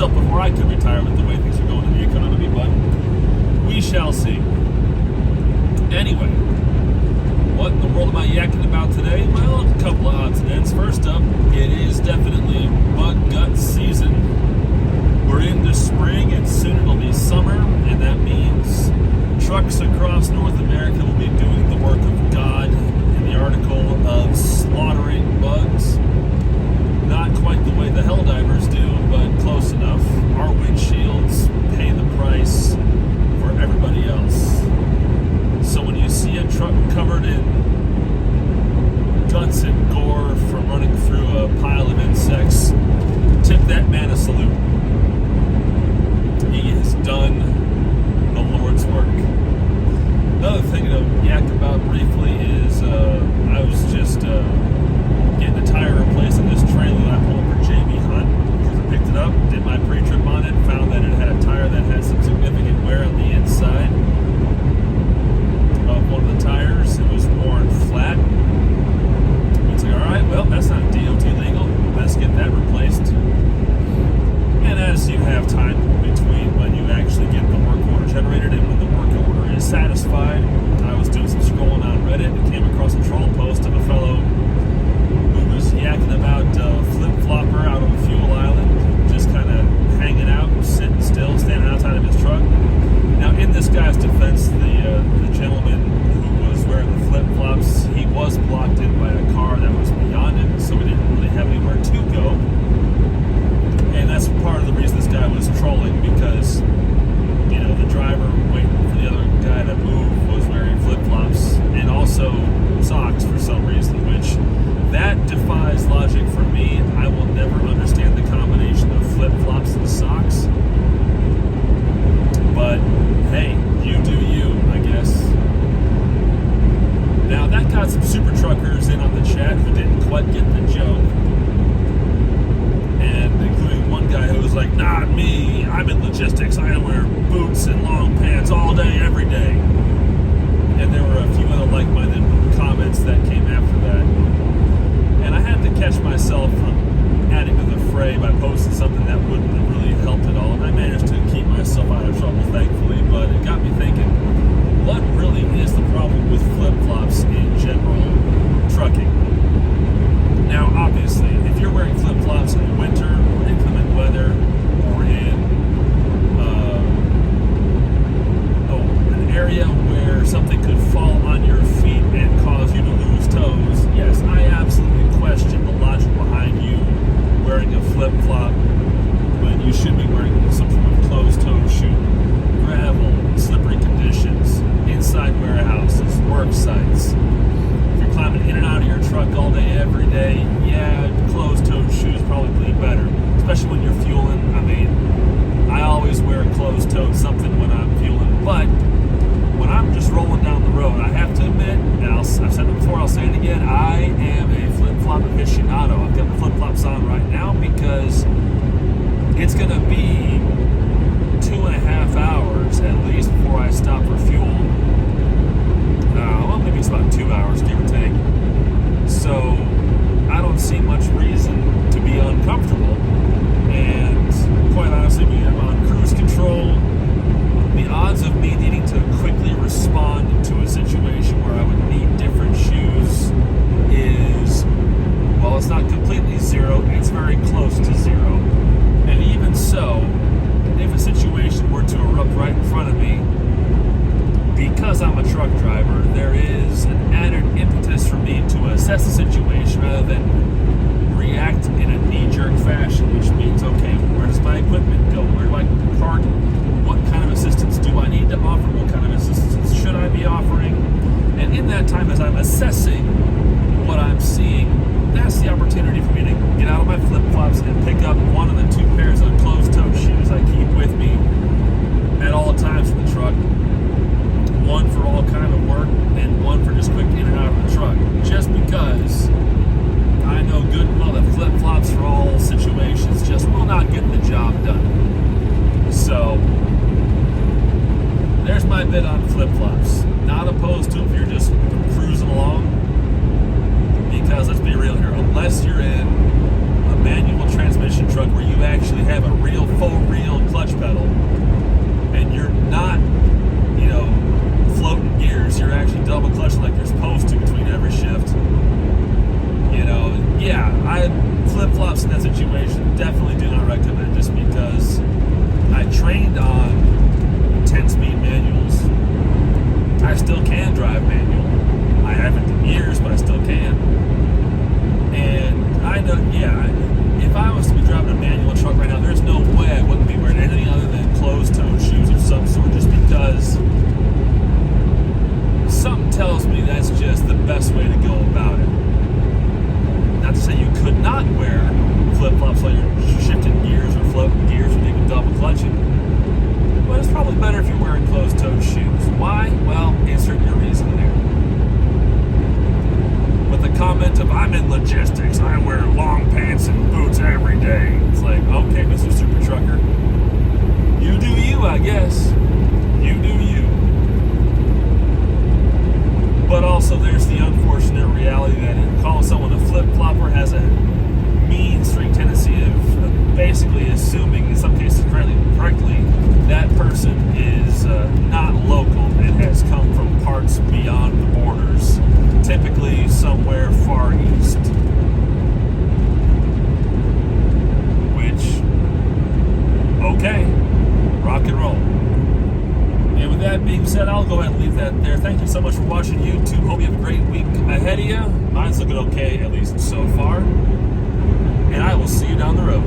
myself before I could retire with the way things are going in the economy, but we shall see. Anyway, what in the world am I yakking about today? Well, a couple of odds and ends. First up, it is definitely bug gut season. We're into spring and soon it'll be summer, and that means trucks across North America will be doing the work of God in the article of slaughtering bugs. Not quite the way the Helldivers do, but close enough. Our windshields pay the price for everybody else. So when you see a truck covered in guts and gore from running through a pile of insects, tip that man a salute. He has done the Lord's work. Another thing to yak about briefly is I was just getting a tire replaced on this trailer that I pulled for JB Hunt. I picked it up, did my pre-trip on it, found that it had a tire that had some significant wear on the inside of one of the tires. It was worn flat. It's like, alright, well, that's not DOT legal. Let's get that replaced. And as you have time between when you actually get the work order generated and when the work order is satisfied, I was doing some scrolling on Reddit and came across a troll post of a fellow who was yakking about Flip-Flopper out of a fuel island, just kind of hanging out, sitting still, standing outside of his truck. Now, in this guy's defense, the gentleman who was wearing the flip-flops, he was blocked in by a car that was beyond him, so we didn't really have anywhere to go. And that's part of the reason this guy was trolling, because, you know, the driver waiting for the other guy to move was wearing flip-flops and also socks for some reason, which that defies logic for me. I will never understand the combination of flip-flops and socks. But, hey, you do you, I guess. Now, that got some super truckers in on the chat who didn't quite get the joke. And including one guy who was like, not me, I'm in logistics, I wear boots and long pants all day, every day. And there were a few other like-minded comments that came after that. And I had to catch myself from adding to the fray by posting something that wouldn't have really helped at all. And I managed to keep myself out of trouble, thankfully, but it got me thinking, what really is the problem with flip-flops in general trucking? Now, obviously, if you're wearing flip-flops in winter or inclement weather or in an area where something could fall on your feet and cause you to lose toes, yes, I absolutely question the logic behind you wearing a flip-flop when you should be wearing some sort of closed-toe shoe. Gravel, slippery conditions, inside warehouses, work sites. If you're climbing in and out of your truck all day, every day, yeah, closed-toe shoes probably better, especially when you're fueling. I mean, I always wear a closed-toed something when I'm fueling, but when I'm just rolling down the road, I have to admit, and I've said it before, I'll say it again, I am a flip-flop aficionado. I've got the flip-flops on right now because it's going to be 2.5 hours at least before I stop for fuel. Well, maybe it's about 2 hours, give or take. So I don't see much reason to be uncomfortable. And quite honestly, when I'm on cruise control, the odds of me needing to quickly respond to a situation where I would need different shoes is, well, it's not completely zero, it's very close to zero. And even so, if a situation were to erupt right in front of me, because I'm a truck driver, there is an added impetus for me to assess the situation rather than react in a knee-jerk fashion, which means, okay, where does my equipment go? Where do I park? What kind of assistance do I need to offer? What kind of assistance should I be offering? And in that time, as I'm assessing what I'm seeing, that's the opportunity for me to get out of my flip-flops and pick up one of the 2 pairs of closed-toed shoes I keep with me at all times in the truck. One for all kind of work and one for just quick in and out of the truck. Just because I know good and well that flip-flops for all situations just will not get the job done. So there's my bit on flip-flops. Not opposed to if you're just cruising along, because let's be real here, unless you're in a manual transmission truck where you actually have a real full flip-flops in that situation, definitely do not recommend, just because I trained on 10-speed manuals. I still can drive manual. I haven't in years, but I still can. And I know, yeah, if I was to be driving a manual truck right now, there's no way I wouldn't be wearing anything other than closed-toed shoes of some sort, just because something tells me that's just the best way to go about it. Not to say you could not wear flip-flops while you're shifting gears or floating gears or even double clutching, but it's probably better if you're wearing closed-toed shoes. Why? Well, insert your reason there. But the comment of, I'm in logistics, I wear long pants and boots every day. It's like, okay, Mr. Super Trucker, you do you, I guess. You do you. But also, there's the unfortunate reality that calling someone a flip-flopper has a mean streak tendency of basically assuming, in some cases correctly, that person is not local and has come from parts beyond the borders, typically somewhere far east. Which, okay, rock and roll. And with that being said, I'll go ahead and leave that there. Thank you so much for watching YouTube. Hope you have a great week ahead of you. Mine's looking okay, at least so far. And I will see you down the road.